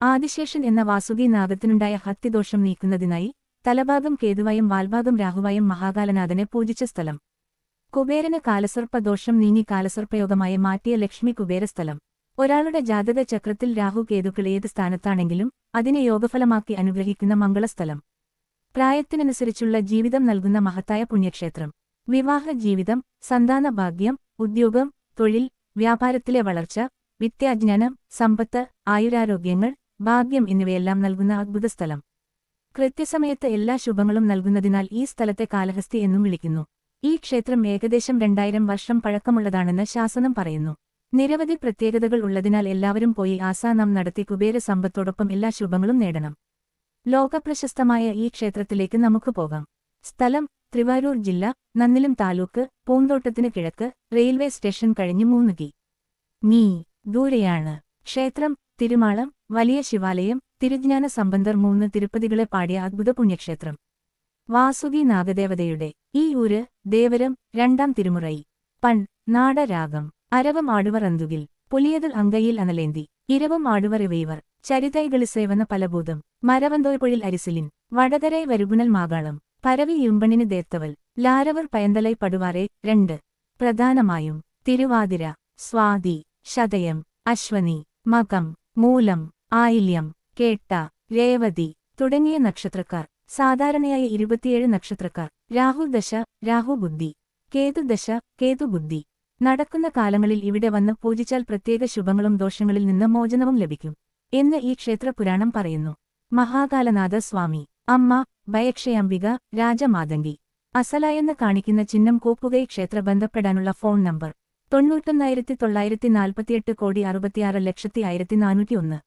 ആദിശേഷൻ എന്ന വാസുകി നാഗത്തിനുണ്ടായ ഹത്യദോഷം നീക്കുന്നതിനായി തലഭാഗം കേതുവായും വാൽഭാഗം രാഹുവായും മഹാകാലനാഥനെ പൂജിച്ച സ്ഥലം. കുബേരന് കാലസർപ്പദോഷം നീങ്ങി കാലസർപ്പയോഗമായി മാറ്റിയ ലക്ഷ്മി കുബേരസ്ഥലം. ഒരാളുടെ ജാതക ചക്രത്തിൽ രാഹു കേതുക്കൾ ഏത് സ്ഥാനത്താണെങ്കിലും അതിനെ യോഗഫലമാക്കി അനുഗ്രഹിക്കുന്ന മംഗളസ്ഥലം. പ്രായത്തിനനുസരിച്ചുള്ള ജീവിതം നൽകുന്ന മഹത്തായ പുണ്യക്ഷേത്രം. വിവാഹ ജീവിതം, സന്താനഭാഗ്യം, ഉദ്യോഗം, തൊഴിൽ, വ്യാപാരത്തിലെ വളർച്ച, വിദ്യാജ്ഞാനം, സമ്പത്ത്, ആയുരാരോഗ്യങ്ങൾ, ഭാഗ്യം എന്നിവയെല്ലാം നൽകുന്ന അദ്ഭുതസ്ഥലം. കൃത്യസമയത്ത് എല്ലാ ശുഭങ്ങളും നൽകുന്നതിനാൽ ഈ സ്ഥലത്തെ കാലഹസ്തി എന്നും വിളിക്കുന്നു. ഈ ക്ഷേത്രം ഏകദേശം 2000 വർഷം പഴക്കമുള്ളതാണെന്ന് ശാസനം പറയുന്നു. നിരവധി പ്രത്യേകതകൾ ഉള്ളതിനാൽ എല്ലാവരും പോയി ആസാനം നടത്തി കുബേര സമ്പത്തോടൊപ്പം എല്ലാ ശുഭങ്ങളും നേടണം. ലോകപ്രശസ്തമായ ഈ ക്ഷേത്രത്തിലേക്ക് നമുക്ക് പോകാം. സ്ഥലം: തൃവാരൂർ ജില്ല, നന്നിലം താലൂക്ക്, പൂന്തോട്ടത്തിന് കിഴക്ക്, റെയിൽവേ സ്റ്റേഷൻ കഴിഞ്ഞ് 3 മീ. ദൂരെയാണ്. ക്ഷേത്രം: തിരുമാളം, വലിയ ശിവാലയം, തിരുജ്ഞാന സംബന്ധർ 3 തിരുപ്പതികളെ പാടിയ അദ്ഭുത പുണ്യക്ഷേത്രം. വാസുകി നാഗദേവതയുടെ ഈ ഊര് ദേവരം 2ാം തിരുമുറൈ. പൺ നാടരാഗം. അരവം ആടുവർ അന്തുകിൽ പുലിയതിൽ അങ്കയിൽ അനലേന്തി ഇരവം ആടുവർ ഇവൈവർ ചരിതൈകളിസേവന പലഭൂതം മരവന്തോയ്പൊഴിൽ അരിസിലിൻ വടകരൈ വരുകുണൽ മാകാളം പരവി യുമ്പണിന് ദേത്തവൽ ലാരവർ പയന്തലൈ പടുവാറെ 2. പ്രധാനമായും തിരുവാതിര, സ്വാതി, ശതയം, അശ്വനി, മകം, മൂലം, ആയില്യം, കേട്ട, രേവതി തുടങ്ങിയ നക്ഷത്രക്കാർ. സാധാരണയായി 27 നക്ഷത്രക്കാർ. രാഹുദശ, രാഹുബുദ്ധി, കേതുദശ, കേതുബുദ്ധി നടക്കുന്ന കാലങ്ങളിൽ ഇവിടെ വന്ന് പൂജിച്ചാൽ പ്രത്യേക ശുഭങ്ങളും ദോഷങ്ങളിൽ നിന്ന് മോചനവും ലഭിക്കും എന്ന് ഈ ക്ഷേത്രപുരാണം പറയുന്നു. മഹാകാലനാഥ സ്വാമി. അമ്മ ഭയക്ഷയംബിക, രാജമാതങ്കി. അസലായെന്ന് കാണിക്കുന്ന ചിഹ്നം കോപ്പുകൈ. ക്ഷേത്ര ബന്ധപ്പെടാനുള്ള ഫോൺ നമ്പർ 91,948,66,6401.